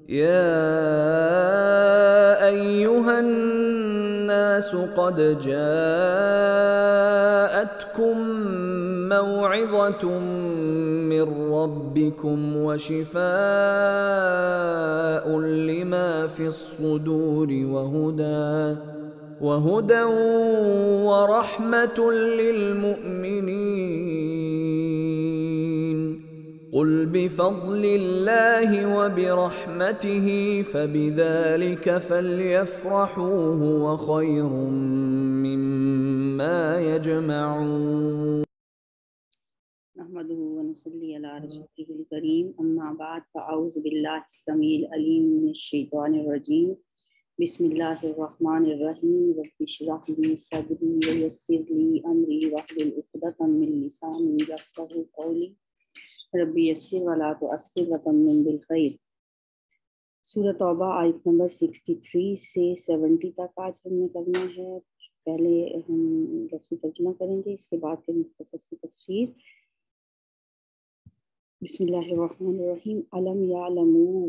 يا أيها الناس قد جاءتكم موعظة من ربكم وشفاء لما في الصدور وهدى ورحمة للمؤمنين. قل بفضل الله وبرحمته فبذلك فليفرحوا هو خير مما يجمعون. نحمده ونصلي على رسوله الكريم اما بعد فاعوذ بالله السميع العليم من الشيطان الرجيم. بسم الله الرحمن الرحيم. رب اشرح لي صدري ويسر لي امري واحلل عقدة من لساني يفقهوا قولي. رب يسر ولا تعسر وتمم بالخير. سورہ توبہ آیت نمبر 63 سے 70 تک آج ہم نے کرنا ہے. پہلے ہم لفظی ترجمہ کریں گے، اس کے بعد پھر مختصر سی تفسیر. بسم اللہ الرحمن الرحیم. علم یعلموا،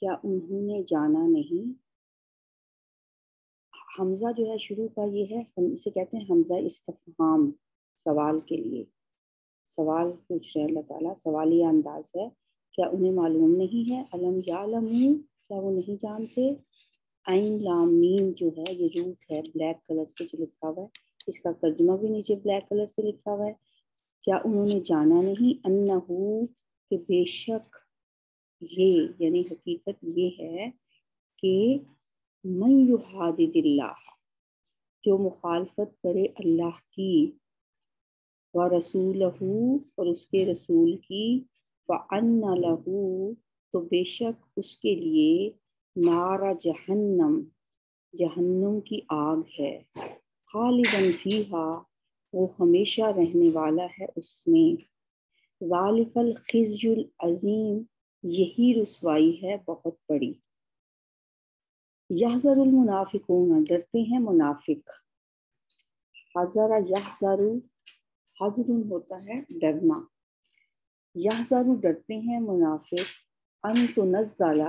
کیا انہوں نے جانا نہیں. حمزہ جو ہے شروع کا یہ ہے، ہم اسے کہتے ہیں حمزہ استفہام، سوال کے لیے. سوال پوچھ رہے اللہ تعالیٰ، سوالی انداز ہے. کیا انہیں معلوم نہیں ہے؟ علم یعلموا، کیا وہ نہیں جانتے. عین لام میم جو ہے یہ روٹ ہے بلیک کلر سے جو لکھا ہوا ہے، اس کا ترجمہ بھی نیچے بلیک کلر سے لکھا ہوا ہے. کیا انہوں نے جانا نہیں، انہو کہ بے شک یہ، یعنی حقیقت یہ ہے کہ من یحادد اللہ، جو مخالفت کرے اللہ کی، ورسولہ اور اس کے رسول کی، فَأَنَّ لَهُ تو بے شک اس کے لیے، نار جہنم، جہنم کی آگ ہے، خالداً فیہا وہ ہمیشہ رہنے والا ہے اس میں. ذالک الخزی العظیم یہی رسوائی ہے بہت بڑی. یحذر المنافقون ڈرتے ہیں منافق. حذر یحذر، حذر ہوتا ہے ڈرنا. یحذر ڈرتے ہیں منافق، ان تنزل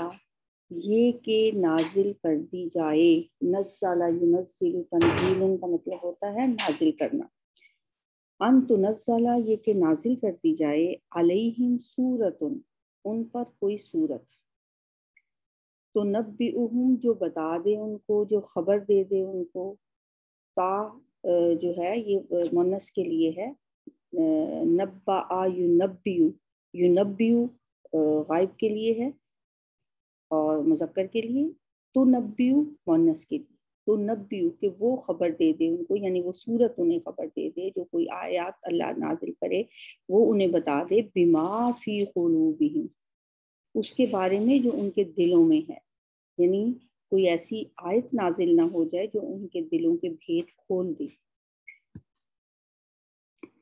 یہ کہ نازل کر دی جائے. نزل ینزل تنزیل کا مطلب ہوتا ہے نازل کرنا. ان تنزل یہ کہ نازل کر دی جائے، علیہم سورۃ ان پر کوئی سورت، تنبئہم جو بتا دے ان کو، جو خبر دے دے ان کو. تا جو ہے یہ مونس کے لیے ہے. نبأ ینبئ، ینبئ غائب کے لیے ہے اور مذکر کے لیے. تنبئ مونس کے لیے. تنبئ کہ وہ خبر دے دے ان کو، یعنی وہ صورت انہیں خبر دے دے، جو کوئی آیات اللہ نازل کرے وہ انہیں بتا دے. بما فی قلوبہم اس کے بارے میں جو ان کے دلوں میں ہے، یعنی کوئی ایسی آیت نازل نہ ہو جائے جو ان کے دلوں کے بھید کھول دے.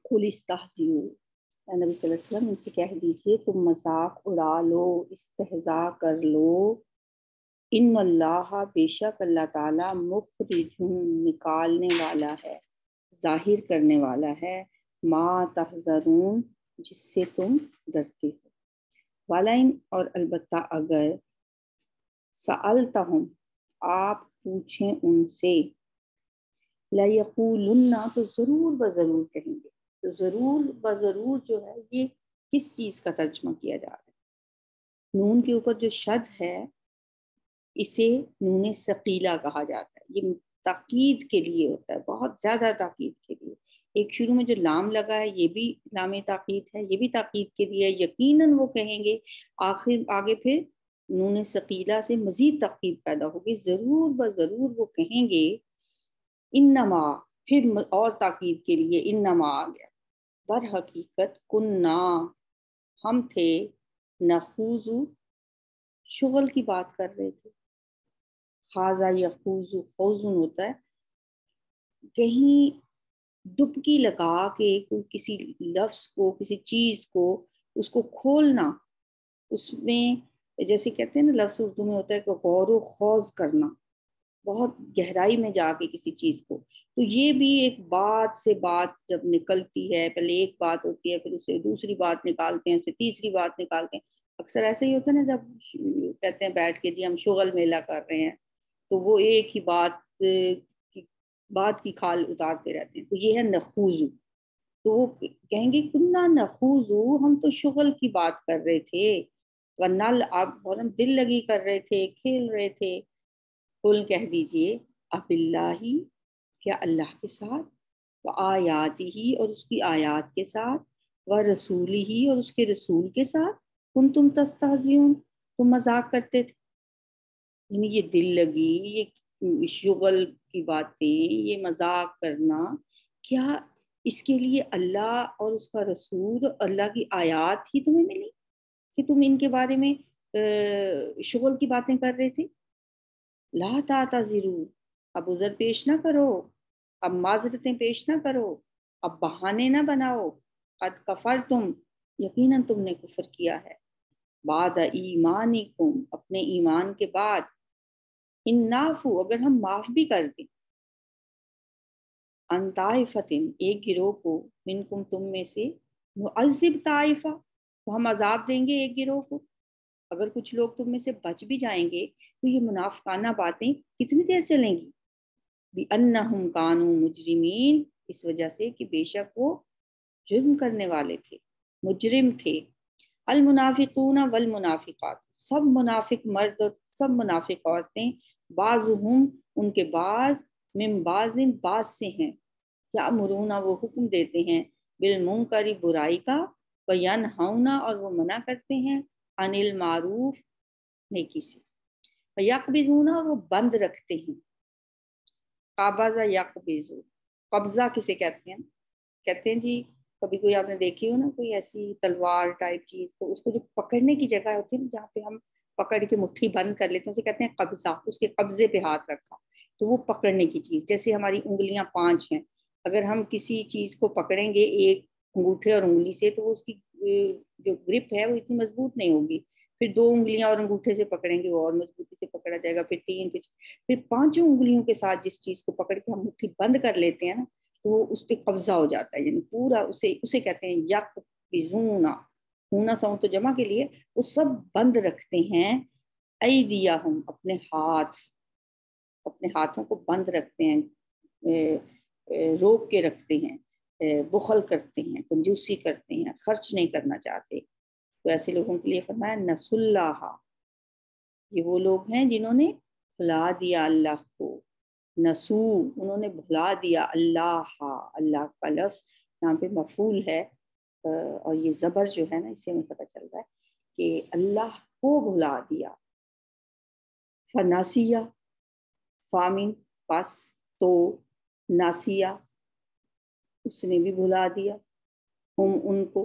قل استہزئوا نبی صلی اللہ علیہ وسلم ان سے کہہ دیجئے تم مذاق اڑا لو، استہزاء کر لو. ان اللہ بے شک اللہ تعالیٰ مخرج نکالنے والا ہے، ظاہر کرنے والا ہے، ما تحذرون جس سے تم ڈرتے ہو. والائن اور البتہ اگر، سألتہم آپ پوچھیں ان سے، لَيَقُولُنَّ تو ضرور بضرور کہیں گے. تو ضرور بضرور جو ہے یہ کس چیز کا ترجمہ کیا جا رہا ہے؟ نون کے اوپر جو شد ہے اسے نون ثقیلہ کہا جاتا ہے. یہ تاکید کے لیے ہوتا ہے، بہت زیادہ تاکید کے لیے. ایک شروع میں جو لام لگا ہے یہ بھی لام تاکید ہے، یہ بھی تاکید کے لیے. یقیناً وہ کہیں گے، آگے پھر نون ثقیلہ سے مزید تاکید پیدا ہوگی. ضرور بضرور وہ کہیں گے. انما پھر اور تاکید کے لیے انما آ گیا. در حقیقت کننا ہم تھے، نخوض شغل کی بات کر رہے تھے. خاضہ یخوض خوضن ہوتا ہے کہیں ڈبکی لگا کے کوئی کسی لفظ کو، کسی چیز کو، اس کو کھولنا. اس میں جیسے کہتے ہیں نا لفظ اردو میں ہوتا ہے کہ غور و خوض کرنا، بہت گہرائی میں جا کے کسی چیز کو. تو یہ بھی ایک بات سے بات جب نکلتی ہے، پہلے ایک بات ہوتی ہے، پھر اسے دوسری بات نکالتے ہیں، اسے تیسری بات نکالتے ہیں، اکثر ایسے ہی ہوتا ہے نا، جب کہتے ہیں بیٹھ کے جی ہم شغل میلہ کر رہے ہیں، تو وہ ایک ہی بات کی کھال اتارتے رہتے ہیں. تو یہ ہے نخوضو. تو وہ کہیں گے کننا نخوضو، ہم تو شغل کی بات کر رہے تھے، ونل اب، اور ہم دل لگی کر رہے تھے، کھیل رہے تھے. قل کہہ دیجئے اب اللہ، کیا اللہ کے ساتھ، و آیاتی ہی، اور اس کی آیات کے ساتھ، و رسولی ہی، اور اس کے رسول کے ساتھ، کنتم تستہزئون، تم مذاق کرتے تھے. یعنی یہ دل لگی، یہ شغل کی باتیں، یہ مذاق کرنا، کیا اس کے لیے اللہ اور اس کا رسول، اللہ کی آیات ہی تمہیں ملی کہ تم ان کے بارے میں شغل کی باتیں کر رہے تھے؟ لا تعتذروا، اب عذر پیش نہ کرو، اب معذرتیں پیش نہ کرو، اب بہانے نہ بناؤ. قد کفرتم، یقیناً تم نے کفر کیا ہے، بعد ایمانکم، اپنے ایمان کے بعد. ان نعفو، اگر ہم معاف بھی کر دیں، ان طائفتن، ایک گروہ کو، منکم، تم میں سے، نعذب طائفہ، تو ہم عذاب دیں گے ایک گروہ کو. اگر کچھ لوگ تم میں سے بچ بھی جائیں گے تو یہ منافقانہ باتیں کتنی دیر چلیں گی؟ بِأَنَّهُمْ كَانُوا مُجْرِمِينَ، اس وجہ سے کہ بے شک وہ جرم کرنے والے تھے، مجرم تھے. المنافقون والمنافقات، سب منافق مرد اور سب منافق عورتیں، بعضهم، ان کے بعض، من بعض، بعض سے ہیں، یأمرون، وہ حکم دیتے ہیں، بالمنکر، برائی کا، وینہون، اور وہ منع کرتے ہیں، عن المعروف، نیکی سے، ویقبضون، اور وہ بند رکھتے ہیں. قبض یقبض، قبضہ کسے کہتے ہیں؟ کہتے ہیں جی کبھی کوئی آپ نے دیکھی ہو نا کوئی ایسی تلوار ٹائپ چیز، تو اس کو جو پکڑنے کی جگہ ہوتی ہے نا، جہاں پہ ہم پکڑ کے مٹھی بند کر لیتے ہیں، اسے کہتے ہیں قبضہ. اس کے قبضے پہ ہاتھ رکھا، تو وہ پکڑنے کی چیز. جیسے ہماری انگلیاں 5 ہیں، اگر ہم کسی چیز کو پکڑیں گے ایک انگوٹھے اور انگلی سے، تو اس کی جو گرپ ہے وہ اتنی مضبوط نہیں ہوگی. پھر 2 انگلیاں اور انگوٹھے سے پکڑیں گے، وہ اور مضبوطی سے پکڑا جائے گا. پھر 3، پھر 5 انگلیوں کے ساتھ جس چیز کو پکڑ کے ہم مٹھی بند کر لیتے ہیں نا، تو وہ اس پہ قبضہ ہو جاتا ہے. یعنی پورا اسے کہتے ہیں یقبضون. ہونا ساؤں تو جمع کے لیے، وہ سب بند رکھتے ہیں. ایدیہم، اپنے ہاتھوں کو بند رکھتے ہیں، روک کے رکھتے ہیں، بخل کرتے ہیں، کنجوسی کرتے ہیں، خرچ نہیں کرنا چاہتے. تو ایسے لوگوں کے لیے فرمایا نسوا اللہ، یہ وہ لوگ ہیں جنہوں نے بھلا دیا اللہ کو. نسو، انہوں نے بھلا دیا اللہ. اللہ کا لفظ یہاں پہ مفعول ہے، اور یہ زبر جو ہے نا، اس سے ہمیں پتہ چل رہا ہے کہ اللہ کو بھلا دیا. فناسیہ، فامن، پس، تو، ناسیہ، اس نے بھی بھلا دیا. ہم، ان کو.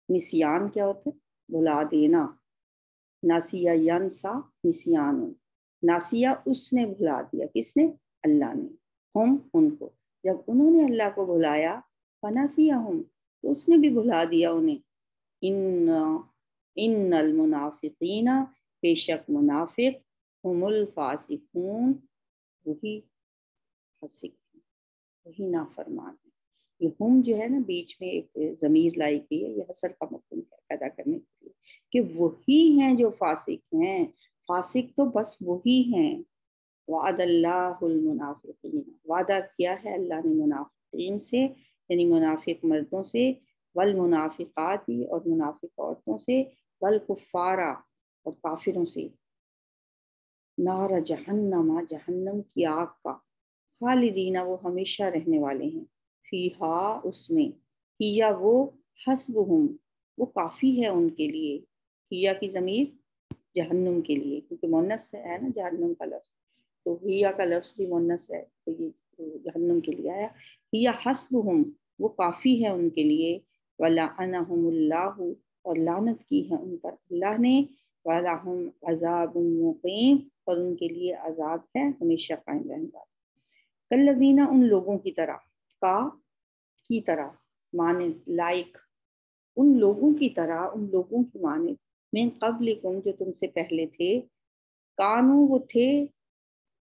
نسیان کیا ہوتا ہے؟ بھلا دینا. ناسیہ ینسا، نسیان. ناسیہ، اس نے بھلا دیا، کس نے؟ اللہ نے. ہم، ان کو، جب انہوں نے اللہ کو بھلایا، فناسیہم، تو اس نے بھی بھلا دیا انہیں. ان المنافقین، بے شک منافق، ہم الفاسقون، وہی فاسق، وہی نافرمان ہے. یہ ہم جو ہے نا بیچ میں ایک ضمیر لائی گئی ہے، یہ حصر کا مفہوم پیدا کرنے کے لیے کہ وہی ہیں جو فاسق ہیں. فاسق تو بس وہی ہیں. وعد اللہ المنافقین، وعدہ کیا ہے اللہ نے منافقین سے، یعنی منافق مردوں سے، والمنافقات، اور منافق عورتوں سے، والکفارہ، اور کافروں سے، نار جہنم، جہنم کی آگ کا، خالدین، وہ ہمیشہ رہنے والے ہیں، فیہا، اس میں، ہیا، وہ، حسبہم، وہ کافی ہے ان کے لیے. ہیا کی ضمیر جہنم کے لیے، کیونکہ مونس ہے نا جہنم کا لفظ، تو ہیا کا لفظ بھی مونس ہے، تو یہ جہنم کے لیے آیا. ہیا حسبہم، وہ کافی ہے ان کے لیے. ولعنہم اللہ، اور لعنت کی ہے ان پر اللہ نے. ولہم عذاب مقیم، اور ان کے لیے عذاب ہے ہمیشہ قائم رہنے والا. کالذین، ان لوگوں کی طرح، کی طرح، مانند، لائک، ان لوگوں کی طرح، ان لوگوں کی مانند، من قبلکم، جو تم سے پہلے تھے، کانو، وہ تھے،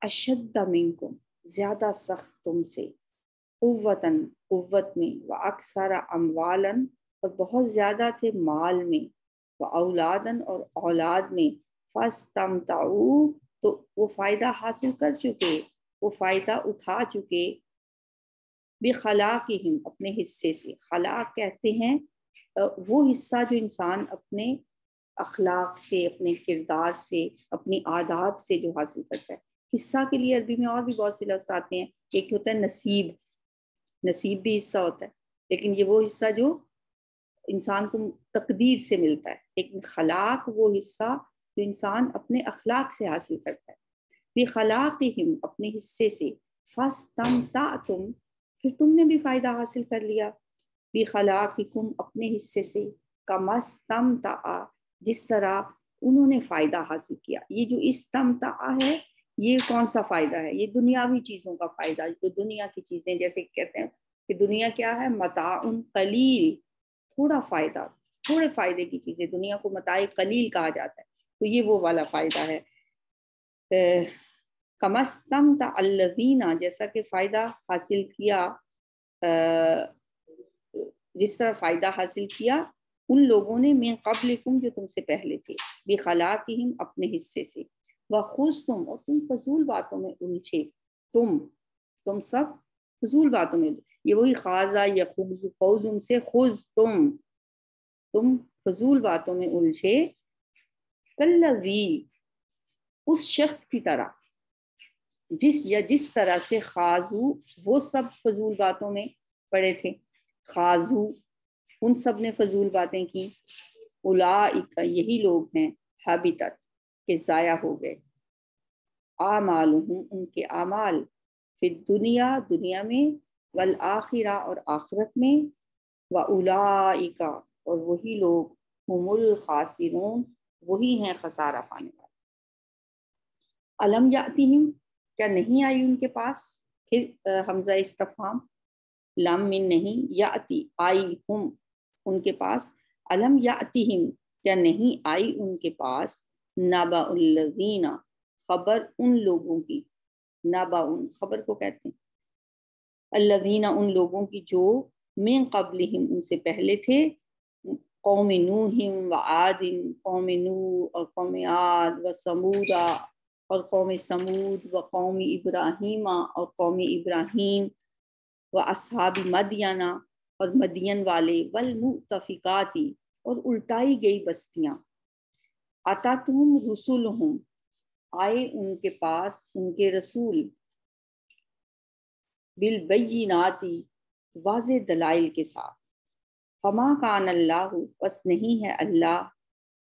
اشد منکم، زیادہ سخت تم سے، قوتاً، قوت میں، و اکثر اموالاً، اور بہت زیادہ تھے مال میں، وَأَوْلَادًا اور اولاد میں، فَاسْتَمْتَعُوا تو وہ فائدہ حاصل کر چکے، وہ فائدہ اٹھا چکے، بِخَلَاقِهِمْ اپنے حصے سے۔ خلاق کہتے ہیں وہ حصہ جو انسان اپنے اخلاق سے، اپنے کردار سے، اپنی عادات سے جو حاصل کرتا ہے۔ حصہ کے لیے عربی میں اور بھی بہت سے لفظ آتے ہیں، ایک ہوتا ہے نصیب، نصیب بھی حصہ ہوتا ہے، لیکن یہ وہ حصہ جو انسان کو تقدیر سے ملتا ہے، لیکن خلاق وہ حصہ جو انسان اپنے اخلاق سے حاصل کرتا ہے۔ بِخَلَاقِهِمْ اپنے حصے سے، فَاسْتَمْتَعْتُمْ پھر تم نے بھی فائدہ حاصل کر لیا، بِخَلَاقِكُمْ اپنے حصے سے، كَمَا اسْتَمْتَعَ جس طرح انہوں نے فائدہ حاصل کیا۔ یہ جو استمتع ہے یہ کون سا فائدہ ہے؟ یہ دنیاوی چیزوں کا فائدہ، جو دنیا کی چیزیں، جیسے کہتے ہیں کہ دنیا کیا ہے؟ متاع قلیل، تھوڑا فائدہ، تھوڑے فائدے کی چیزیں، دنیا کو متاع قلیل کہا جاتا ہے، تو یہ وہ والا فائدہ ہے۔ کما استمتع الذین جیسا کہ فائدہ حاصل کیا، جس طرح فائدہ حاصل کیا ان لوگوں نے من قبلکم جو تم سے پہلے تھے، بخلاقہم اپنے حصے سے، وخذتم اور تم فضول باتوں میں الجھے، تم سب فضول باتوں میں، یہ وہی خاضہ یا خوض ان سے خذ تم فضول باتوں میں الجھے، کالذی اس شخص کی طرح، جس طرح سے خاضو وہ سب فضول باتوں میں پڑے تھے، خاضو ان سب نے فضول باتیں کی، اولئک یہی لوگ ہیں، حبطت کہ ضائع ہو گئے، اعمالہم ان کے اعمال، فی دنیا میں، والآخرہ اور آخرت میں، واولئک اور وہی لوگ، ہم الخاسرون وہی ہیں خسارہ پانے والے۔ الم یاتہم کیا نہیں آئی ان کے پاس، پھر حمزہ استفہام، لام من نہیں، یاتی آئی ہم ان کے پاس، الم یاتہم کیا نہیں آئی ان کے پاس، نبأ الذین خبر ان لوگوں کی، نبأ خبر کو کہتے ہیں، الذین ان لوگوں کی جو من قبلہم ان سے پہلے تھے، قوم نوح و عاد قوم نوح اور قوم عاد و ثمود اور قوم سمود و قوم ابراہیم اور قوم ابراہیم و اصحاب مدینہ اور مدین والے، والمؤتفقاتی اور الٹائی گئی بستیاں، اتتہم رسلہم آئے ان کے پاس ان کے رسول، بالبیناتی واضح دلائل کے ساتھ، فما کان اللہ پس نہیں ہے اللہ،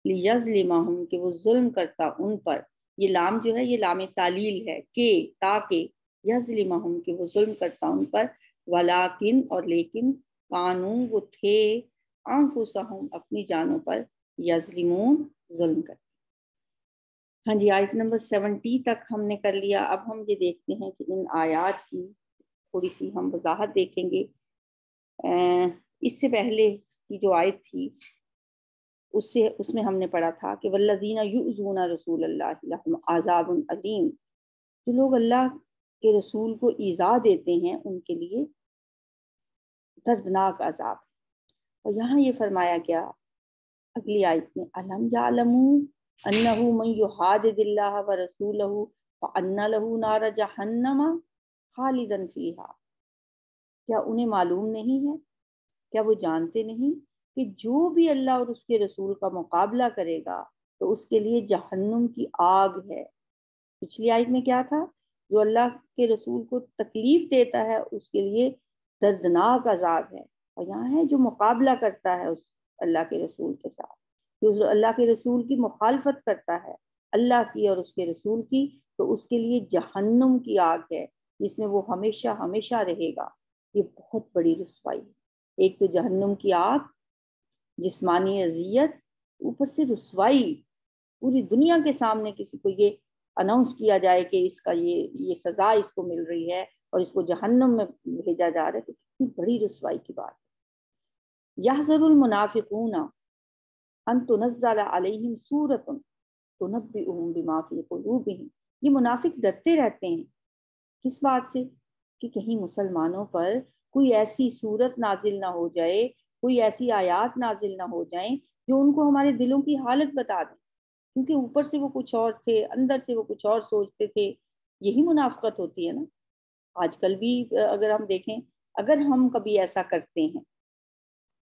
لیظلمہم کہ وہ ظلم کرتا ان پر، یہ لام جو ہے یہ لام تعلیل ہے، کہ تاکہ، یظلمہم کہ وہ ظلم کرتا ان پر، ولیکن اور لیکن، کانوں وہ تھے، انفسہم اپنی جانوں پر، یظلمون ظلم کرتے۔ ہاں جی، آیت نمبر 70 تک ہم نے کر لیا۔ اب ہم یہ دیکھتے ہیں کہ ان آیات کی تھوڑی سی ہم وضاحت دیکھیں گے۔ اس سے پہلے کی جو آیت تھی اس میں ہم نے پڑھا تھا کہ والذین یؤذون رسول اللہ لہم عذاب علیم، جو لوگ اللہ کے رسول کو ایذا دیتے ہیں ان کے لیے دردناک عذاب۔ اور یہاں یہ فرمایا گیا اگلی آیت میں، الم یعلموا انہ من یحادد اللہ ورسولہ فان لہ نار جہنم خالدا فیہا، کیا انہیں معلوم نہیں ہے، کیا وہ جانتے نہیں کہ جو بھی اللہ اور اس کے رسول کا مقابلہ کرے گا تو اس کے لیے جہنم کی آگ ہے۔ پچھلی آیت میں کیا تھا؟ جو اللہ کے رسول کو تکلیف دیتا ہے اس کے لیے دردناک عذاب ہے، اور یہاں ہے جو مقابلہ کرتا ہے اس اللہ کے رسول کے ساتھ، جو اللہ کے رسول کی مخالفت کرتا ہے، اللہ کی اور اس کے رسول کی، تو اس کے لیے جہنم کی آگ ہے جس میں وہ ہمیشہ ہمیشہ رہے گا۔ یہ بہت بڑی رسوائی ہے، ایک تو جہنم کی آگ، جسمانی اذیت، اوپر سے رسوائی، پوری دنیا کے سامنے کسی کو یہ اناؤنس کیا جائے کہ اس کا یہ سزا اس کو مل رہی ہے اور اس کو جہنم میں بھیجا جا رہا ہے، تو کتنی بڑی رسوائی کی بات ہے۔ یحذر المنافقون ان تنزل علیہم سورۃ تنبئہم بما فی قلوبہم، یہ منافق ڈرتے رہتے ہیں کس بات سے؟ کہ کہیں مسلمانوں پر کوئی ایسی صورت نازل نہ ہو جائے کوئی ایسی آیات نازل نہ ہو جائیں جو ان کو ہمارے دلوں کی حالت بتا دیں، کیونکہ اوپر سے وہ کچھ اور تھے، اندر سے وہ کچھ اور سوچتے تھے. یہی منافقت ہوتی ہے نا. آج کل بھی اگر ہم دیکھیں، اگر ہم کبھی ایسا کرتے ہیں،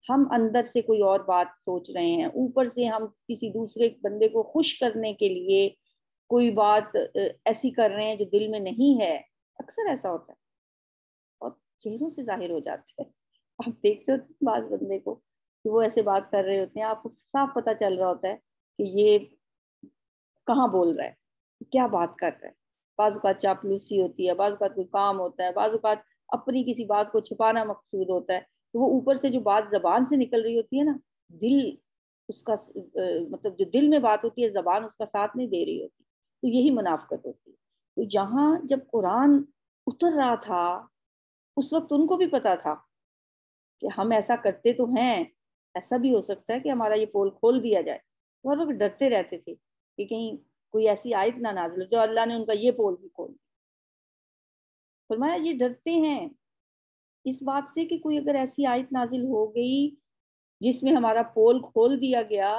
ہم اندر سے کوئی اور بات سوچ رہے ہیں، اوپر سے ہم کسی دوسرے بندے کو خوش کرنے کے لیے کوئی بات ایسی کر رہے ہیں جو دل میں نہیں ہے، اکثر ایسا ہوتا ہے اور چہروں سے ظاہر ہو جاتا ہے. آپ دیکھتے ہوتے بعض بندے کو کہ وہ ایسے بات کر رہے ہوتے ہیں، آپ کو صاف پتہ چل رہا ہوتا ہے کہ یہ کہاں بول رہا ہے، کیا بات کر رہا ہے. بعض اوقات چاپلوسی ہوتی ہے، بعض اوقات کوئی کام ہوتا ہے، بعض اوقات اپنی کسی بات کو چھپانا مقصود ہوتا ہے. تو وہ اوپر سے جو بات زبان سے نکل رہی ہوتی ہے نا، دل اس کا مطلب جو دل میں بات ہوتی ہے زبان اس کا ساتھ نہیں دے رہی ہوتی. تو یہی منافقت ہوتی ہے. تو جہاں جب قرآن اتر رہا تھا اس وقت ان کو بھی پتا تھا کہ ہم ایسا کرتے تو ہیں، ایسا بھی ہو سکتا ہے کہ ہمارا یہ پول کھول دیا جائے. اور لوگ ڈرتے رہتے تھے کہ کہیں کوئی ایسی آیت نہ نازل ہو جو اللہ نے ان کا یہ پول بھی کھول دیا. فرمایا یہ ڈرتے ہیں اس بات سے کہ کوئی اگر ایسی آیت نازل ہو گئی جس میں ہمارا پول کھول دیا گیا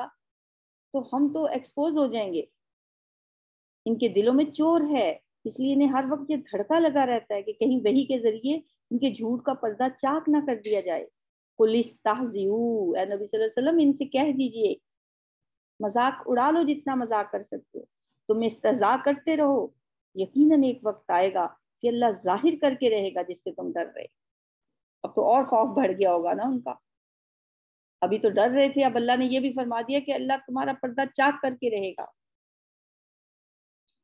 تو ہم تو ایکسپوز ہو جائیں گے. ان کے دلوں میں چور ہے، اس لیے انہیں ہر وقت یہ دھڑکا لگا رہتا ہے کہ کہیں وحی کے ذریعے ان کے جھوٹ کا پردہ چاک نہ کر دیا جائے. قل استہزئوا، اے نبی صلی اللہ علیہ وسلم ان سے کہہ دیجئے مذاق اڑا لو جتنا مذاق کر سکتے ہو، تم استہزاء کرتے رہو، یقیناً ایک وقت آئے گا کہ اللہ ظاہر کر کے رہے گا جس سے تم ڈر رہے. اب تو اور خوف بڑھ گیا ہوگا نا ان کا. ابھی تو ڈر رہے تھے، اب اللہ نے یہ بھی فرما دیا کہ اللہ تمہارا پردہ چاک کر کے رہے گا.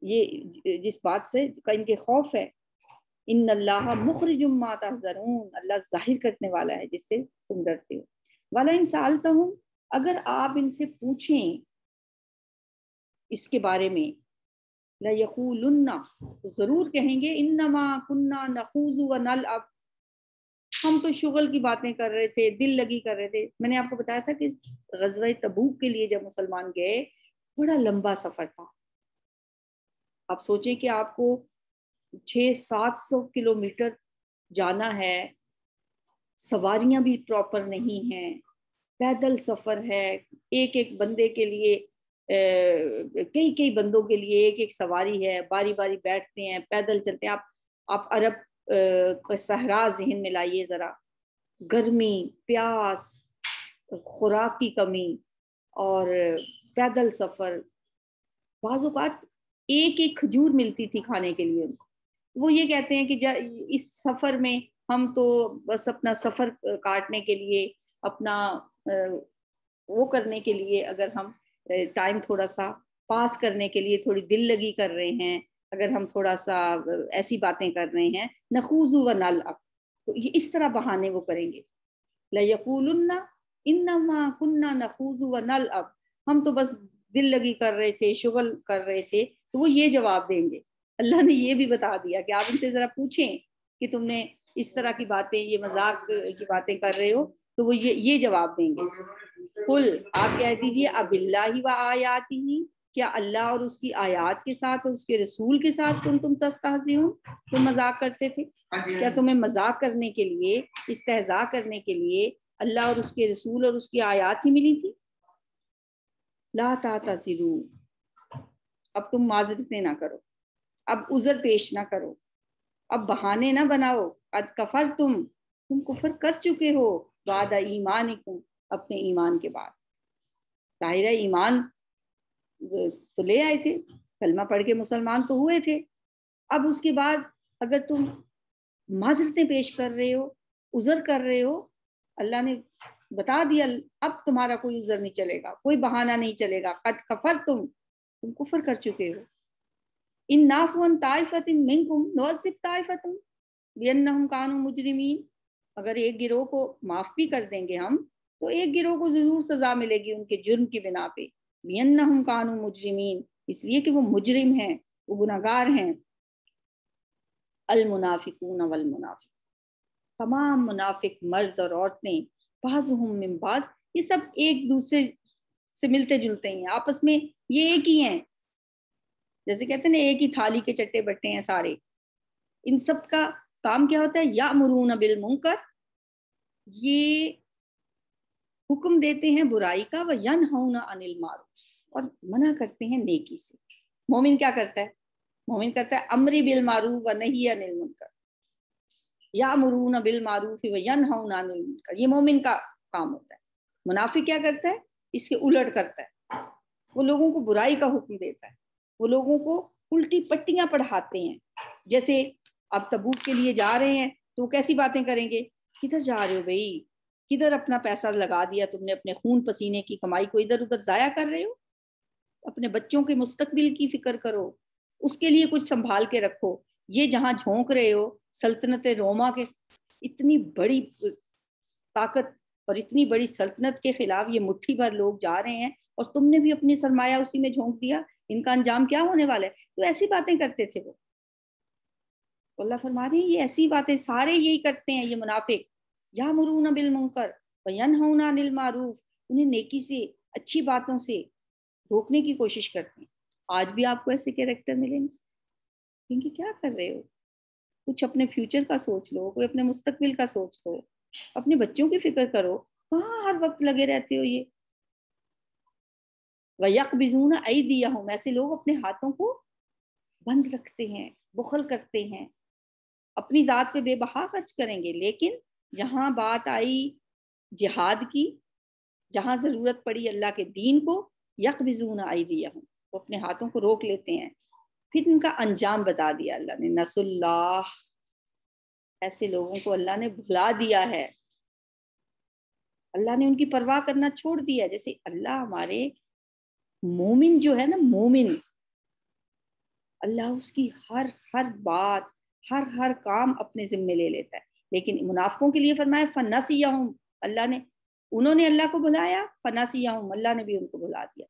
یہ جس بات سے کا ان کے خوف ہے، ان اللہ مخرج ما تحذرون، اللہ ظاہر کرنے والا ہے جس سے تم ڈرتے ہو. والا ان سالتہم، اگر آپ ان سے پوچھیں اس کے بارے میں، لَيَقُولُنَّ، تو ضرور کہیں گے انما كُنَّا نَخُوضُ وَنَلْعَبُ، ہم تو شغل کی باتیں کر رہے تھے، دل لگی کر رہے تھے. میں نے آپ کو بتایا تھا کہ غزوہ تبوک کے لیے جب مسلمان گئے بڑا لمبا سفر تھا. آپ سوچیں کہ آپ کو 600-700 کلومیٹر جانا ہے، سواریاں بھی پراپر نہیں ہیں، پیدل سفر ہے، ایک ایک بندے کے لیے کئی کئی بندوں کے لیے ایک ایک سواری ہے، باری باری بیٹھتے ہیں، پیدل چلتے ہیں. آپ عرب کا صحرا ذہن میں لائیے ذرا، گرمی، پیاس، خوراک کی کمی اور پیدل سفر. بعض اوقات ایک ایک کھجور ملتی تھی کھانے کے لیے ان کو. وہ یہ کہتے ہیں کہ اس سفر میں ہم تو بس اپنا سفر کاٹنے کے لیے، اپنا وہ کرنے کے لیے، اگر ہم ٹائم تھوڑا سا پاس کرنے کے لیے تھوڑی دل لگی کر رہے ہیں، اگر ہم تھوڑا سا ایسی باتیں کر رہے ہیں، نخوض ونلعب، تو یہ اس طرح بہانے وہ کریں گے. لَيَقُولُنَّ إِنَّمَا كُنَّا نَخُوضُ وَنَلْعَبُ، ہم تو بس دل لگی کر رہے تھے، شغل کر رہے تھے. تو وہ یہ جواب دیں گے. اللہ نے یہ بھی بتا دیا کہ آپ ان سے ذرا پوچھیں کہ تم نے اس طرح کی باتیں، یہ مذاق کی باتیں کر رہے ہو، تو وہ یہ جواب دیں گے. قل، آپ کہہ دیجئے اب اللہ و آیاتہ، کیا اللہ اور اس کی آیات کے ساتھ اور اس کے رسول کے ساتھ تم تستہزئون، تم مذاق کرتے تھے؟ کیا تمہیں مذاق کرنے کے لیے، استہزاء کرنے کے لیے اللہ اور اس کے رسول اور اس کی آیات ہی ملی تھی؟ لا تعتذروا، اب تم معذرتیں نہ کرو، اب عذر پیش نہ کرو، اب بہانے نہ بناؤ. قد کفرتم، تم کفر کر چکے ہو، بعد ایمانکم، اپنے ایمان کے بعد. ظاہر ہے ایمان تو لے آئے تھے، کلمہ پڑھ کے مسلمان تو ہوئے تھے. اب اس کے بعد اگر تم معذرتیں پیش کر رہے ہو، عذر کر رہے ہو، اللہ نے بتا دیا اب تمہارا کوئی عذر نہیں چلے گا، کوئی بہانہ نہیں چلے گا. قد کفرتم، تم کفر کر چکے ہو. ان نعفو عن طائفۃ منکم نعذب طائفۃ بانہم کانوا مجرمین، اگر ایک گروہ کو معاف بھی کر دیں گے ہم تو ایک گروہ کو ضرور سزا ملے گی ان کے جرم کی بنا پہ. بانہم کانوا مجرمین، اس لیے کہ وہ مجرم ہیں، وہ گناہگار ہیں. المنافقون والمنافق، تمام منافق مرد اور عورتیں، بعضهم من بعض، یہ سب ایک دوسرے سے ملتے جلتے ہیں، آپس میں یہ ایک ہی ہیں. جیسے کہتے ہیں نا ایک ہی تھالی کے چٹے بٹے ہیں سارے. ان سب کا کام کیا ہوتا ہے؟ یأمرون بالمنکر، یہ حکم دیتے ہیں برائی کا، وَيَنْهَوْنَ عَنِ الْمَعْرُوفِ، اور منع کرتے ہیں نیکی سے۔ مومن کیا کرتا ہے؟ مومن کرتا ہے امر بالمعروف ونہی عن المنکر، یامرون بالمعروف وینہون عن المنکر، یہ مومن کا کام ہوتا ہے۔ منافق کیا کرتا ہے؟ اس کے الٹ کرتا ہے، وہ لوگوں کو برائی کا حکم دیتا ہے، وہ لوگوں کو الٹی پٹیاں پڑھاتے ہیں۔ جیسے اب تبوک کے لیے جا رہے ہیں تو کیسی باتیں کریں گے؟ کدھر جا رہے ہو بھائی؟ کدھر اپنا پیسہ لگا دیا تم نے، اپنے خون پسینے کی کمائی کو ادھر ادھر ضائع کر رہے ہو؟ اپنے بچوں کے مستقبل کی فکر کرو، اس کے لیے کچھ سنبھال کے رکھو۔ یہ جہاں جھونک رہے ہو سلطنت روما کے اتنی بڑی طاقت اور اتنی بڑی سلطنت کے خلاف یہ مٹھی بھر لوگ جا رہے ہیں، اور تم نے بھی اپنی سرمایہ اسی میں جھونک دیا، ان کا انجام کیا ہونے والا ہے؟ تو ایسی باتیں کرتے تھے وہ۔ اللہ فرما رہے ہیں یہ ایسی باتیں سارے یہی کرتے ہیں یہ منافق، یامرون بالمنکر وینہون عن المعروف، انہیں نیکی سے اچھی باتوں سے روکنے کی کوشش کرتے ہیں۔ آج بھی آپ کو ایسے کیریکٹر ملیں گے، کیونکہ کیا کر رہے ہو؟ کچھ اپنے فیوچر کا سوچ لو، کوئی اپنے مستقبل کا سوچ لو، اپنے بچوں کی فکر کرو، کہاں ہر وقت لگے رہتے ہو یہ؟ وَيَقْبِضُونَ أَيْدِيَهُمْ، ایسے لوگ اپنے ہاتھوں کو بند رکھتے ہیں، بخل کرتے ہیں، اپنی ذات پہ بے بہا خرچ کریں گے، لیکن جہاں بات آئی جہاد کی، جہاں ضرورت پڑی اللہ کے دین کو، یقبضون ایدیہم، وہ اپنے ہاتھوں کو روک لیتے ہیں۔ پھر ان کا انجام بتا دیا اللہ نے، نسوا اللہ، ایسے لوگوں کو اللہ نے بھلا دیا ہے، اللہ نے ان کی پرواہ کرنا چھوڑ دیا ہے۔ جیسے اللہ ہمارے مومن جو ہے نا، مومن، اللہ اس کی ہر بات، ہر کام اپنے ذمے لے لیتا ہے، لیکن منافقوں کے لیے فرمایا فنسیہم، اللہ نے، انہوں نے اللہ کو بھلایا، فنسیہم، اللہ نے بھی ان کو بھلا دیا،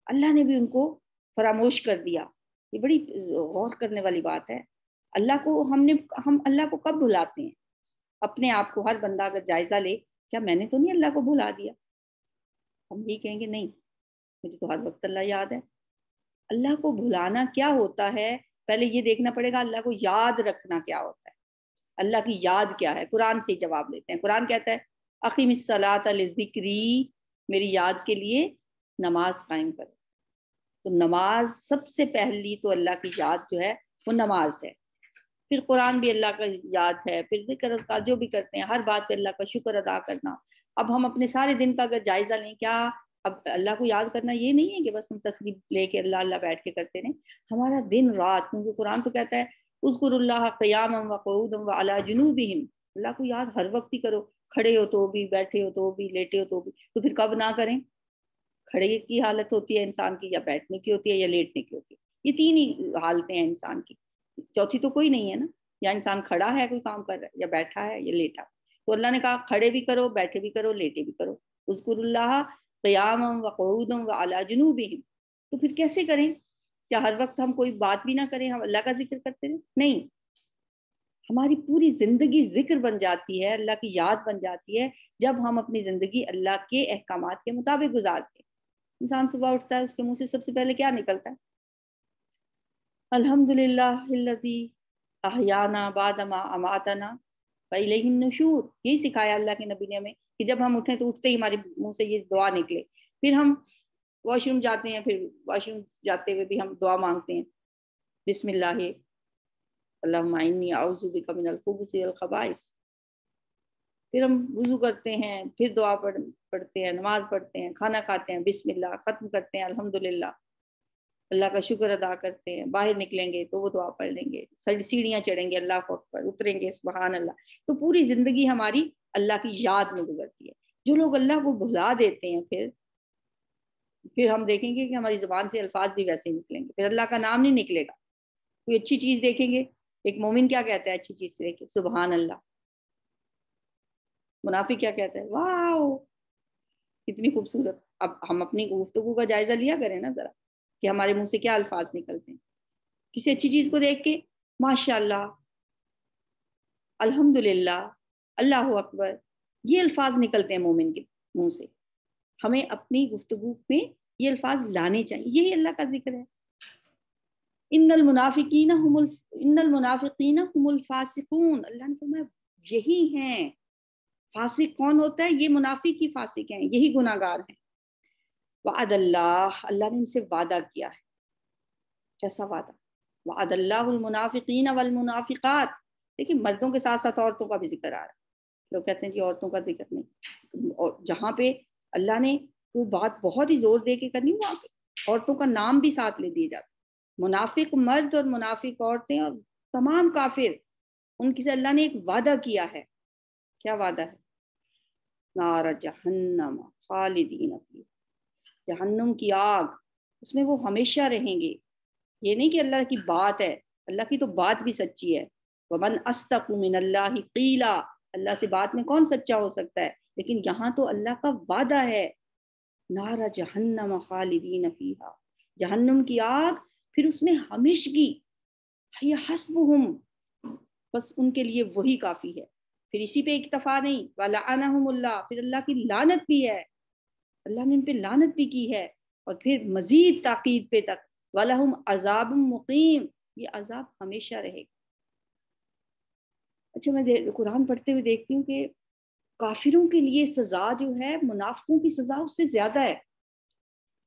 اللہ نے بھی ان کو فراموش کر دیا۔ یہ بڑی غور کرنے والی بات ہے۔ اللہ کو ہم اللہ کو کب بھلاتے ہیں؟ اپنے آپ کو ہر بندہ اگر جائزہ لے، کیا میں نے تو نہیں اللہ کو بھلا دیا؟ ہم یہ کہیں گے نہیں، مجھے تو ہر وقت اللہ یاد ہے۔ اللہ کو بھلانا کیا ہوتا ہے؟ پہلے یہ دیکھنا پڑے گا اللہ کو یاد رکھنا کیا ہوتا ہے، اللہ کی یاد کیا ہے۔ قرآن سے جواب لیتے ہیں۔ قرآن کہتا ہے اقیم الصلاۃ لذکری، میری یاد کے لیے نماز قائم کرو۔ تو نماز سب سے پہلی تو اللہ کی یاد جو ہے وہ نماز ہے، پھر قرآن بھی اللہ کا یاد ہے، پھر ذکر اذکار جو بھی کرتے ہیں، ہر بات پہ اللہ کا شکر ادا کرنا۔ اب ہم اپنے سارے دن کا اگر جائزہ لیں، کیا اب اللہ کو یاد کرنا یہ نہیں ہے کہ بس ہم تسبیح لے کے اللہ اللہ بیٹھ کے کرتے رہیں؟ ہمارا دن رات، کیونکہ قرآن تو کہتا ہے اذکروا اللہ قیاما وقعودا وعلی جنوبہم، اللہ کو یاد ہر وقت ہی کرو، کھڑے ہو تو بھی، بیٹھے ہو تو بھی، لیٹے ہو تو بھی۔ تو پھر کب نہ کریں؟ کھڑے کی حالت ہوتی ہے انسان کی، یا بیٹھنے کی ہوتی ہے، یا لیٹنے کی ہوتی ہے، یہ تین ہی حالتیں ہیں انسان کی، چوتھی تو کوئی نہیں ہے نا۔ یا انسان کھڑا ہے کوئی کام کر رہا ہے، یا بیٹھا ہے، یا لیٹا۔ تو اللہ نے کہا کھڑے بھی کرو، بیٹھے بھی کرو، لیٹے بھی کرو، اذکروا اللہ قیاما وقعودا وعلی جنوبہم۔ تو پھر کیسے کریں؟ کیا ہر وقت ہم کوئی بات بھی نہ کریں، ہم اللہ کا ذکر کرتے رہیں؟ نہیں، ہماری پوری زندگی ذکر بن جاتی ہے، اللہ کی یاد بن جاتی ہے، جب ہم اپنی زندگی اللہ کے احکامات کے مطابق گزارتے ہیں۔ انسان صبح اٹھتا ہے، اس کے منہ سے سب سے پہلے کیا نکلتا ہے؟ الحمدللہ الذی احیانا بعد ما اماتنا وإلیہ النشور۔ یہی سکھایا اللہ کے نبی نے ہمیں کہ جب ہم اٹھیں تو اٹھتے ہی ہمارے منہ سے یہ دعا نکلے۔ پھر ہم واش روم جاتے ہیں، پھر واش روم جاتے ہوئے بھی ہم دعا مانگتے ہیں، بسم اللہ اللہم انی اعوذ بک من الخبث والخبائث۔ پھر ہم وضو کرتے ہیں، پھر دعا پڑھتے ہیں، نماز پڑھتے ہیں، کھانا کھاتے ہیں، بسم اللہ، ختم کرتے ہیں الحمدللہ، اللہ کا شکر ادا کرتے ہیں، باہر نکلیں گے تو وہ دعا پڑھ لیں گے، سیڑھیاں چڑھیں گے اللہ اکبر، اتریں گے سبحان اللہ۔ تو پوری زندگی ہماری اللہ کی یاد میں گزرتی ہے۔ جو لوگ اللہ کو بھلا دیتے ہیں، پھر ہم دیکھیں گے کہ ہماری زبان سے الفاظ بھی ویسے نکلیں گے، پھر اللہ کا نام نہیں نکلے گا۔ کوئی اچھی چیز دیکھیں گے، ایک مومن کیا کہتا ہے اچھی چیز سے دیکھیں سبحان اللہ، منافق کیا کہتا ہے واو کتنی خوبصورت۔ اب ہم اپنی گفتگو کا جائزہ لیا کریں نا ذرا، کہ ہمارے منہ سے کیا الفاظ نکلتے ہیں۔ کسی اچھی چیز کو دیکھ کے ماشاء اللہ، الحمدللہ، اللہ اکبر، یہ الفاظ نکلتے ہیں مومن کے منہ سے۔ ہمیں اپنی گفتگو میں یہ الفاظ لانے چاہیے، یہی اللہ کا ذکر ہے۔ ان المنافقین هم الفاسقون، اللہ نے فرمایا یہی ہیں فاسق کون ہوتا ہے؟ یہ منافق ہی فاسق ہیں، یہی گناہگار ہیں. وعد اللہ، اللہ نے ان سے وعدہ کیا ہے. کیسا وعدہ؟ وعد اللہ المنافقین والمنافقات. دیکھیں مردوں کے ساتھ ساتھ عورتوں کا بھی ذکر آ رہا ہے. لوگ کہتے ہیں کہ عورتوں کا ذکر نہیں، اور جہاں پہ اللہ نے وہ بات بہت ہی زور دے کے کرنی، وہاں پہ عورتوں کا نام بھی ساتھ لے دیا جاتا. منافق مرد اور منافق عورتیں اور تمام کافر، ان کی سے اللہ نے ایک وعدہ کیا ہے. کیا وعدہ ہے؟ نار جہنم خالدین فیہا، جہنم کی آگ، اس میں وہ ہمیشہ رہیں گے. یہ نہیں کہ اللہ کی بات ہے، اللہ کی تو بات بھی سچی ہے. ومن اصدق من اللہ قیلا، اللہ سے بات میں کون سچا ہو سکتا ہے؟ لیکن یہاں تو اللہ کا وعدہ ہے. نار جہنم خالدین فیہا، جہنم کی آگ، پھر اس میں ہمیشگی. یہ حسبہم، بس ان کے لیے وہی کافی ہے. پھر اسی پہ اکتفا نہیں، وَلَعَنَهُمُ اللَّهُ، پھر اللہ کی لعنت بھی ہے، اللہ نے ان پہ لعنت بھی کی ہے. اور پھر مزید تاکید پہ تک، وَلَهُمْ عَذَابٌ مُقِيمٌ، یہ عذاب ہمیشہ رہے گا. اچھا میں قرآن پڑھتے ہوئے دیکھتی ہوں کہ کافروں کے لیے سزا جو ہے منافقوں کی سزا اس سے زیادہ ہے.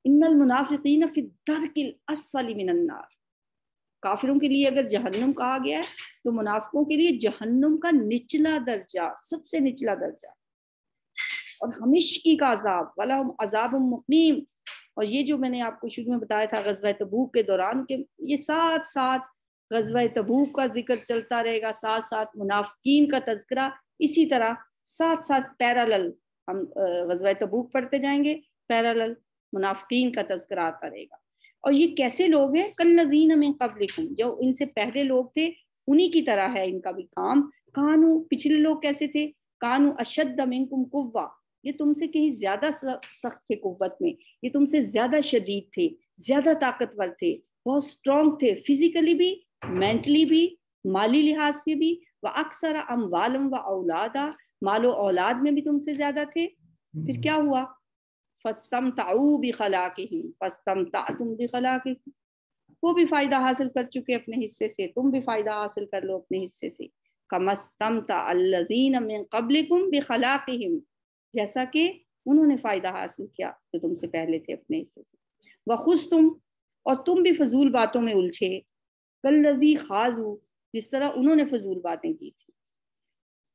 ان المنافقین فی الدرک الاسفل من النار، کافروں کے لیے اگر جہنم کہا گیا ہے تو منافقوں کے لیے جہنم کا نچلا درجہ، سب سے نچلا درجہ، اور ہمیشگی کا عذاب. وَلَهُمْ عَذَابٌ مُقِيمٌ. اور یہ جو میں نے آپ کو شروع میں بتایا تھا غزوہ تبوک کے دوران، کہ یہ ساتھ ساتھ غزوہ تبوک کا ذکر چلتا رہے گا، ساتھ ساتھ منافقین کا تذکرہ، اسی طرح ساتھ ساتھ پیرالل ہم غزوہ تبوک پڑھتے جائیں گے، پیرالل منافقین کا تذکرہ آتا رہے گا. اور یہ کیسے لوگ ہیں؟ کالذین من قبلکم، جو ان سے پہلے لوگ تھے انہی کی طرح ہے ان کا بھی کام. کانو، پچھلے لوگ کیسے تھے؟ کانو اشد منکم قوہ، یہ تم سے کہیں زیادہ سخت تھے قوت میں، یہ تم سے زیادہ شدید تھے، زیادہ طاقتور تھے، بہت اسٹرانگ تھے، فزیکلی بھی، مینٹلی بھی، مالی لحاظ سے بھی. وَأَكْثَرَ أَمْوَالًا وَأَوْلَادًا، مال و اولاد میں بھی تم سے زیادہ تھے. پھر کیا ہوا؟ فَاسْتَمْتَعُوا بِخَلَاقِهِمْ فَاسْتَمْتَعْتُمْ بِخَلَاقِكُمْ، وہ بھی فائدہ حاصل کر چکے اپنے حصے سے، تم بھی فائدہ حاصل کر لو اپنے حصے سے. كَمَا اسْتَمْتَعَ الَّذِينَ مِن قَبْلِكُمْ بِخَلَاقِهِمْ، جیسا کہ انہوں نے فائدہ حاصل کیا جو تم سے پہلے تھے اپنے حصے سے. وَخُذْتُمْ، اور تم بھی فضول باتوں میں الجھے. كَالَّذِي خَاضُوا، جس طرح انہوں نے فضول باتیں کی تھی.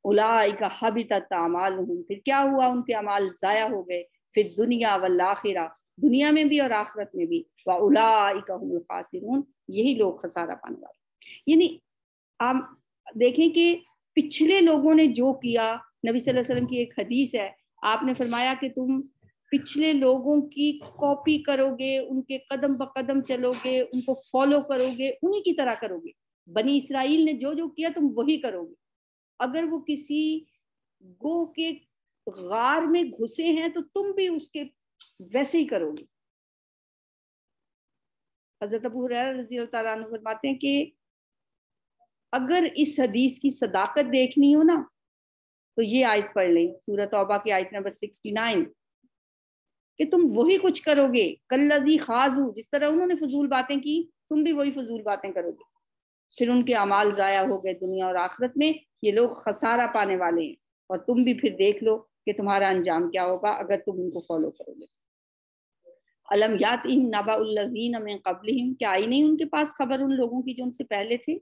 اولئک حبطت اعمالهم، پھر کیا ہوا؟ ان کے اعمال ضائع ہو گئے. فی الدنیا والآخرہ، دنیا میں بھی اور آخرت میں بھی. واولئک هم الخاسرون، یہی لوگ خسارہ پانے والے. یعنی آپ دیکھیں کہ پچھلے لوگوں نے جو کیا، نبی صلی اللہ علیہ وسلم کی ایک حدیث ہے، آپ نے فرمایا کہ تم پچھلے لوگوں کی کاپی کرو گے، ان کے قدم بقدم چلو گے، ان کو فالو کرو گے، انہی کی طرح کرو گے. بنی اسرائیل نے جو جو کیا تم وہی کرو گے. اگر وہ کسی گو کے غار میں گھسے ہیں تو تم بھی اس کے ویسے ہی کرو گے. حضرت ابو ہریرہ رضی اللہ تعالیٰ عنہ فرماتے ہیں کہ اگر اس حدیث کی صداقت دیکھنی ہو نا تو یہ آیت پڑھ لیں، سورۃ توبہ کی آیت نمبر 69، کہ تم وہی کچھ کرو گے. کالذی خاضوا، جس طرح انہوں نے فضول باتیں کی تم بھی وہی فضول باتیں کرو گے. پھر ان کے اعمال ضائع ہو گئے دنیا اور آخرت میں. یہ لوگ خسارہ پانے والے ہیں. اور تم بھی پھر دیکھ لو کہ تمہارا انجام کیا ہوگا اگر تم ان کو فالو کرو گے. الم یاتہم نبأ الذین من قبلہم، کیا آئی نہیں ان کے پاس خبر ان لوگوں کی جو ان سے پہلے تھے؟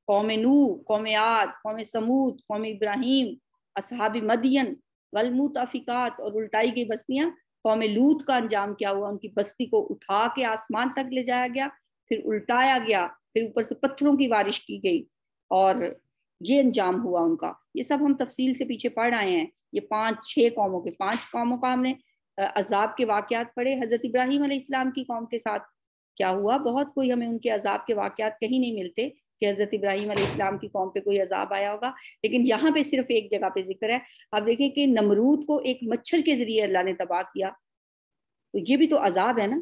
قوم نوح، قوم عاد، قوم سمود، قوم ابراہیم، اصحاب مدین والمؤتفقات، اور الٹائی گئی بستیاں. قوم لوط کا انجام کیا ہوا؟ ان کی بستی کو اٹھا کے آسمان تک لے جایا گیا، پھر الٹایا گیا، پھر اوپر سے پتھروں کی بارش کی گئی، اور یہ انجام ہوا ان کا. یہ سب ہم تفصیل سے پیچھے پڑھ آئے ہیں. یہ 5-6 قوموں کے 5 قوموں کا ہم نے عذاب کے واقعات پڑھے. حضرت ابراہیم علیہ السلام کی قوم کے ساتھ کیا ہوا؟ بہت کوئی ہمیں ان کے عذاب کے واقعات کہیں نہیں ملتے کہ حضرت ابراہیم علیہ السلام کی قوم پہ کوئی عذاب آیا ہوگا، لیکن یہاں پہ صرف ایک جگہ پہ ذکر ہے. آپ دیکھیں کہ نمرود کو ایک مچھر کے ذریعے اللہ نے تباہ کیا، تو یہ بھی تو عذاب ہے نا.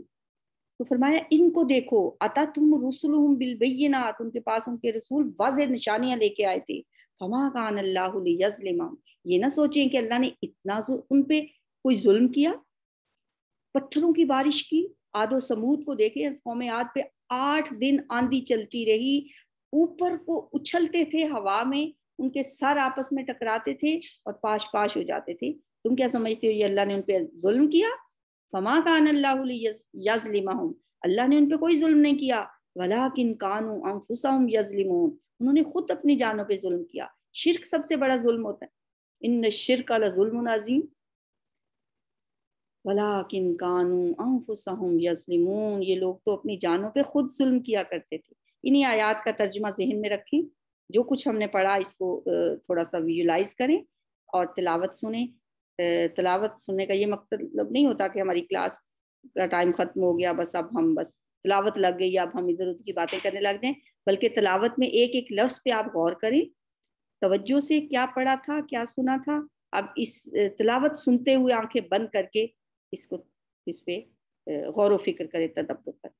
تو فرمایا ان کو دیکھو، اتتہم رسلہم بالبینات، ان کے پاس ان کے رسول واضح نشانیاں لے کے آئے تھے. فما کان اللہ لیظلمہم، یہ نہ سوچیں کہ اللہ نے اتنا ان پہ کوئی ظلم کیا. پتھروں کی بارش کی. عاد و سمود کو دیکھیں، اس قوم عاد پہ 8 دن آندھی چلتی رہی، اوپر کو اچھلتے تھے ہوا میں، ان کے سر آپس میں ٹکراتے تھے اور پاش پاش ہو جاتے تھے. تم کیا سمجھتے ہو یہ اللہ نے ان پہ ظلم کیا؟ فما کان اللہ یظلمہم، اللہ نے ان پہ کوئی ظلم نہیں کیا. ولکن کانوا انفسہم یظلمون، انہوں نے خود اپنی جانوں پہ ظلم کیا. شرک سب سے بڑا ظلم ہوتا ہے. ان الشرک لظلم عظیم ولیکن کانوا انفسہم یظلمون، یہ لوگ تو اپنی جانوں پہ خود ظلم کیا کرتے تھے. انہی آیات کا ترجمہ ذہن میں رکھیں. جو کچھ ہم نے پڑھا اس کو تھوڑا سا ویژولائز کریں اور تلاوت سنیں. تلاوت سننے کا یہ مطلب نہیں ہوتا کہ ہماری کلاس کا ٹائم ختم ہو گیا بس اب ہم بس تلاوت لگ گئی اب ہم ادھر ادھر کی باتیں کرنے لگ جائیں، بلکہ تلاوت میں ایک ایک لفظ پہ آپ غور کریں، توجہ سے کیا پڑھا تھا کیا سنا تھا. اب اس تلاوت سنتے ہوئے آنکھیں بند کر کے اس پہ غور و فکر کریں، تدبر کریں.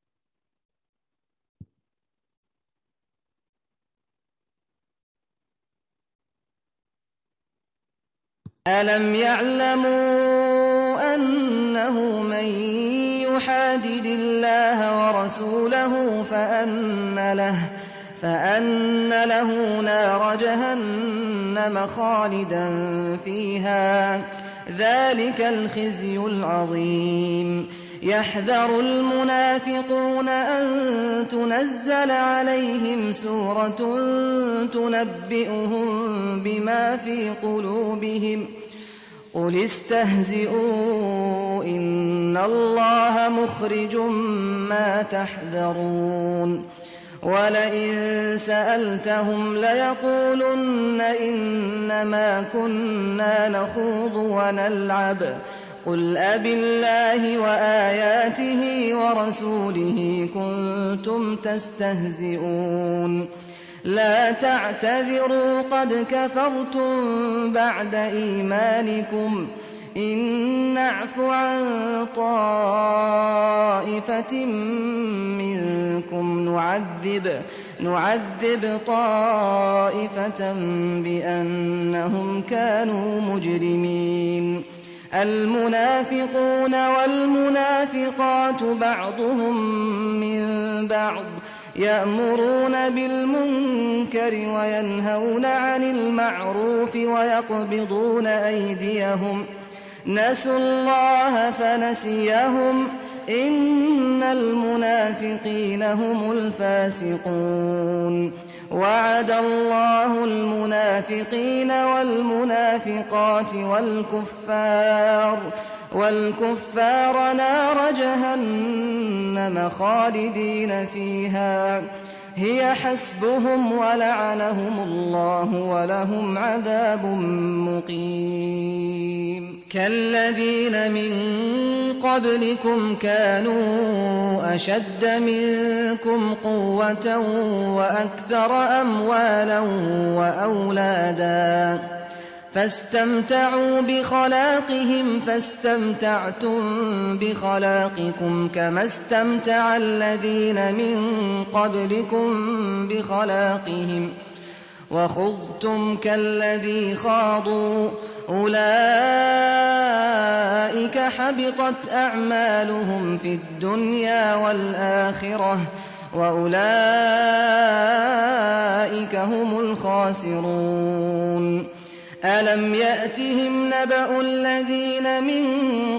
أَلَمْ يَعْلَمُوا أَنَّهُ مَن يُحَادِدِ اللَّهَ وَرَسُولَهُ فَأَنَّ لَهُ نَارَ جَهَنَّمَ خَالِدًا فِيهَا ذَلِكَ الْخِزْيُ الْعَظِيمُ. يَحْذَرُ الْمُنَافِقُونَ أَن تُنَزَّلَ عَلَيْهِمْ سُورَةٌ تُنَبِّئُهُم بِمَا فِي قُلُوبِهِمْ قُلِ اسْتَهْزِئُوا إِنَّ اللَّهَ مُخْرِجٌ مَّا تَحْذَرُونَ. وَلَئِن سَأَلْتَهُمْ لَيَقُولُنَّ إِنَّمَا كُنَّا نَخُوضُ وَنَلْعَبُ قُلْ أَبِاللَّهِ وَآيَاتِهِ وَرَسُولِهِ كُنتُمْ تَسْتَهْزِئُونَ. لَا تَعْتَذِرُوا قَدْ كَفَرْتُمْ بَعْدَ إِيمَانِكُمْ إِن نَّعْفُ عَن طَائِفَةٍ مِّنكُمْ نُعَذِّبْ طَائِفَةً بِأَنَّهُمْ كَانُوا مُجْرِمِينَ. المنافقون والمنافقات بعضهم من بعض يأمرون بالمنكر وينهون عن المعروف ويقبضون أيديهم نسوا الله فنسيهم إن المنافقين هم الفاسقون. وعد الله المنافقين والمنافقات والكفار نار جهنم خالدين فيها هي حسبهم ولعنهم الله ولهم عذاب مقيم. كالذين من قبلكم كانوا أشد منكم قوة وأكثر أموالا وأولادا فاستمتعوا بخلاقهم فاستمتعتم بخلاقكم كما استمتع الذين من قبلكم بخلاقهم وخضتم كالذي خاضوا أولئك حبطت أعمالهم في الدنيا والآخرة وأولئك هم الخاسرون. ألم يأتهم نبأ الذين من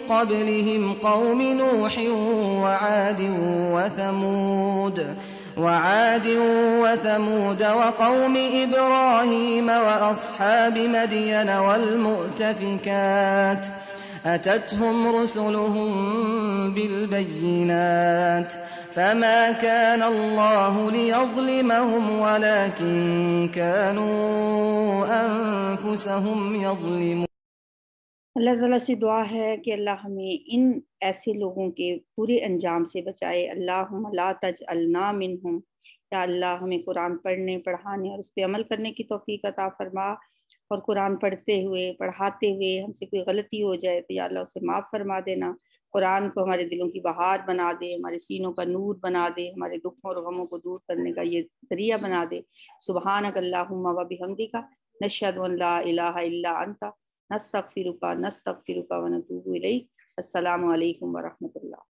قبلهم قوم نوح وعاد وثمود وقوم إبراهيم وأصحاب مدين والمؤتفكات أتتهم رسلهم بالبينات فما كان الله ليظلمهم ولكن كانوا أنفسهم يظلمون. اللہ تعالیٰ سے دعا ہے کہ اللہ ہمیں ان ایسے لوگوں کے برے انجام سے بچائے. اللہم لا تجعلنا منہم، یا اللہ ہمیں قرآن پڑھنے پڑھانے اور اس پہ عمل کرنے کی توفیق عطا فرما، اور قرآن پڑھتے ہوئے پڑھاتے ہوئے ہم سے کوئی غلطی ہو جائے تو یا اللہ اسے معاف فرما دینا. قرآن کو ہمارے دلوں کی بہار بنا دے، ہمارے سینوں کا نور بنا دے، ہمارے دکھوں اور غموں کو دور کرنے کا یہ ذریعہ بنا دے. سبحانک اللہم و بحمدک نشہد ان لا الہ الا انت نستغفرک ونتوب الیک. السلام علیکم ورحمۃ اللہ.